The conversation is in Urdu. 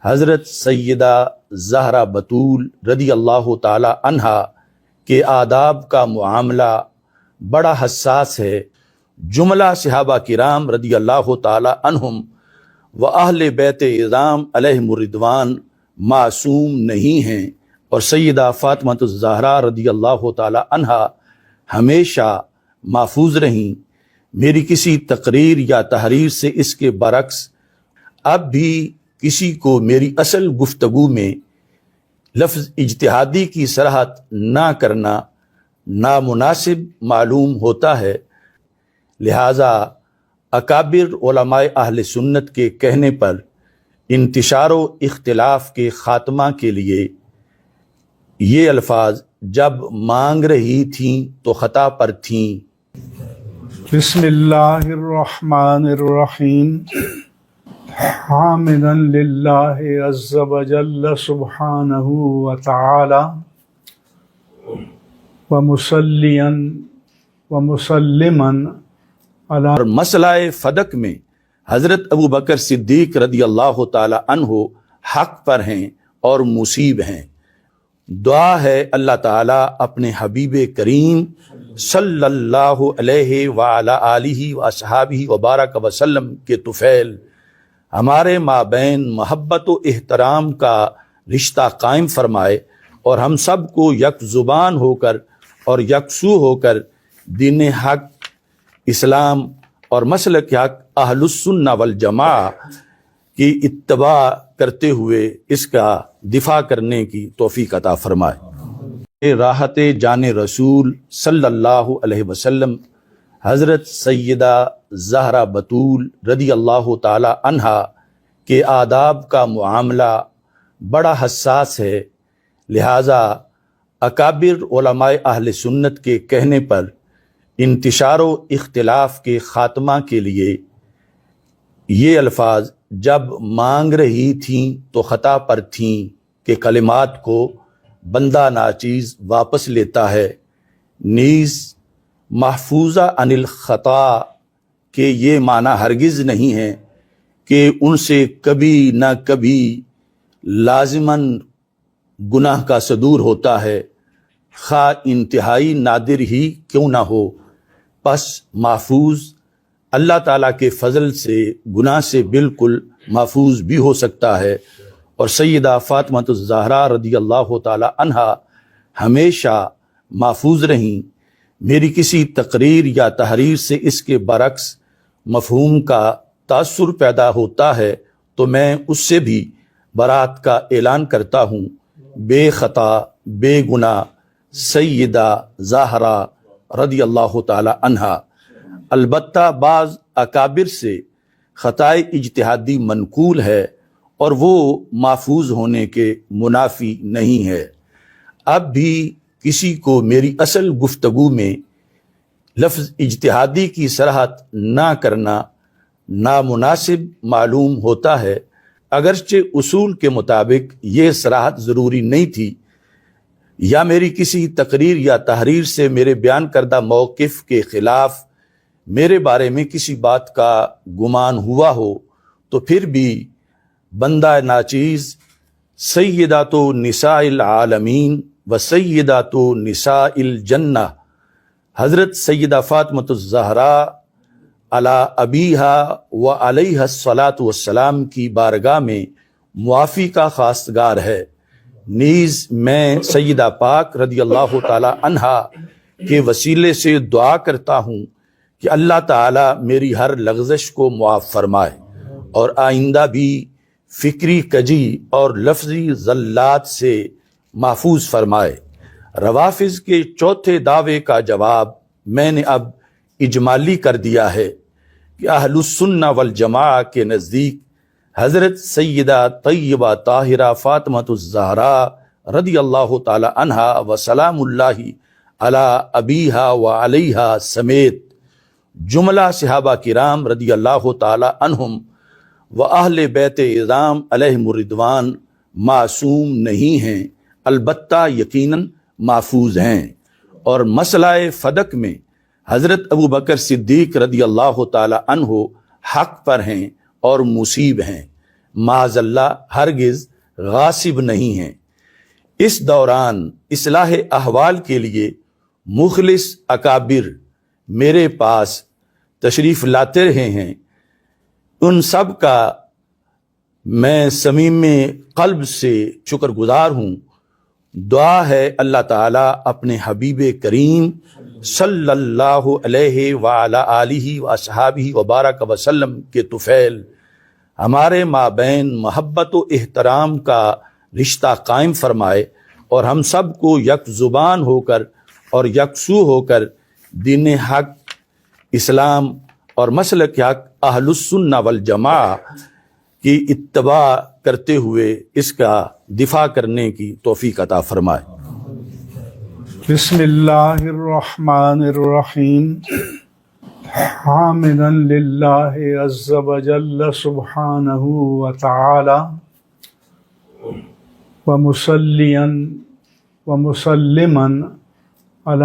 حضرت سیدہ زہرا بطول رضی اللہ تعالی عنہا کے آداب کا معاملہ بڑا حساس ہے۔ جملہ صحابہ کرام رضی اللہ تعالی عنہم و اہل بیت اعظام علیہم الرضوان معصوم نہیں ہیں، اور سیدہ فاطمہ الزہرا رضی اللہ تعالی عنہا ہمیشہ محفوظ رہیں۔ میری کسی تقریر یا تحریر سے اس کے برعکس اب بھی کسی کو میری اصل گفتگو میں لفظ اجتہادی کی صراحت نہ کرنا نامناسب معلوم ہوتا ہے، لہٰذا اکابر علماء اہل سنت کے کہنے پر انتشار و اختلاف کے خاتمہ کے لیے یہ الفاظ جب مانگ رہی تھیں تو خطا پر تھیں۔ بسم اللہ الرحمن الرحیم، حامدا للہ عز وجل سبحانہ وتعالی ومصلیا ومسلما علی۔ اور مسئلہ فدق میں حضرت ابو بکر صدیق رضی اللہ تعالی عنہ حق پر ہیں اور مصیب ہیں۔ دعا ہے اللہ تعالیٰ اپنے حبیب کریم صلی اللہ علیہ وعلی آلہ واصحابہ وبارک وسلم کے طفیل ہمارے مابین محبت و احترام کا رشتہ قائم فرمائے، اور ہم سب کو یک زبان ہو کر اور یکسو ہو کر دین حق، اسلام اور مسلک حق اہل السنہ والجماعہ کی اتباع کرتے ہوئے اس کا دفاع کرنے کی توفیق عطا فرمائے۔ راحت جان رسول صلی اللہ علیہ وسلم حضرت سیدہ زہرا بطول رضی اللہ تعالی عنہا کے آداب کا معاملہ بڑا حساس ہے، لہٰذا اکابر علماء اہل سنت کے کہنے پر انتشار و اختلاف کے خاتمہ کے لیے یہ الفاظ جب مانگ رہی تھیں تو خطا پر تھیں کہ کلمات کو بندہ ناچیز واپس لیتا ہے، نیز محفوظہ عن الخطا کے یہ معنی ہرگز نہیں ہے کہ ان سے کبھی نہ کبھی لازماً گناہ کا صدور ہوتا ہے، خواہ انتہائی نادر ہی کیوں نہ ہو۔ پس محفوظ اللہ تعالیٰ کے فضل سے گناہ سے بالکل محفوظ بھی ہو سکتا ہے، اور سیدہ فاطمہ الزہرا رضی اللہ تعالی عنہا ہمیشہ محفوظ رہیں۔ میری کسی تقریر یا تحریر سے اس کے برعکس مفہوم کا تاثر پیدا ہوتا ہے تو میں اس سے بھی برات کا اعلان کرتا ہوں۔ بے خطا بے گناہ سیدہ زہرا رضی اللہ تعالی عنہا۔ البتہ بعض اکابر سے خطائے اجتہادی منقول ہے، اور وہ محفوظ ہونے کے منافی نہیں ہے۔ اب بھی کسی کو میری اصل گفتگو میں لفظ اجتہادی کی صراحت نہ کرنا نامناسب معلوم ہوتا ہے، اگرچہ اصول کے مطابق یہ صراحت ضروری نہیں تھی، یا میری کسی تقریر یا تحریر سے میرے بیان کردہ موقف کے خلاف میرے بارے میں کسی بات کا گمان ہوا ہو، تو پھر بھی بندہ ناچیز سیدات نساء العالمین و سیدات نساء الجنہ حضرت سیدہ فاطمہ الزہرا علی ابیہا و علیہ الصلاۃ والسلام کی بارگاہ میں معافی کا خواستگار ہے۔ نیز میں سیدہ پاک رضی اللہ تعالی عنہا کے وسیلے سے دعا کرتا ہوں کہ اللہ تعالیٰ میری ہر لغزش کو معاف فرمائے، اور آئندہ بھی فکری کجی اور لفظی زلات سے محفوظ فرمائے۔ روافظ کے چوتھے دعوے کا جواب میں نے اب اجمالی کر دیا ہے کہ اہل السنہ والجماعہ کے نزدیک حضرت سیدہ طیبہ طاہرہ فاطمہ الزہرا رضی اللہ تعالی عنہا و سلام اللہ علی ابیہا و علیہا سمیت جملہ صحابہ کرام رضی اللہ تعالی عنہم و اہل بیت اعظام علیہم الرضوان معصوم نہیں ہیں، البتہ یقیناً محفوظ ہیں۔ اور مسئلہ فدق میں حضرت ابو بکر صدیق رضی اللہ تعالی عنہ حق پر ہیں اور مصیب ہیں۔ معاذ اللہ ہرگز غاصب نہیں ہیں۔ اس دوران اصلاح احوال کے لیے مخلص اکابر میرے پاس تشریف لاتے رہے ہیں، ان سب کا میں صمیم قلب سے شکر گزار ہوں۔ دعا ہے اللہ تعالیٰ اپنے حبیب کریم صلی اللہ علیہ وعلی آلہ واصحابہ وبارک وسلم کے طفیل ہمارے مابین محبت و احترام کا رشتہ قائم فرمائے، اور ہم سب کو یک زبان ہو کر اور یکسو ہو کر دین حق، اسلام اور مسلک حق اہل السنہ والجماعہ کی اتباع کرتے ہوئے اس کا دفاع کرنے کی توفیق عطا فرمائے۔ بسم اللہ الرحمن الرحیم حامدا للہ عز وجل سبحانہ وتعالی ومصلیا ومسلما علی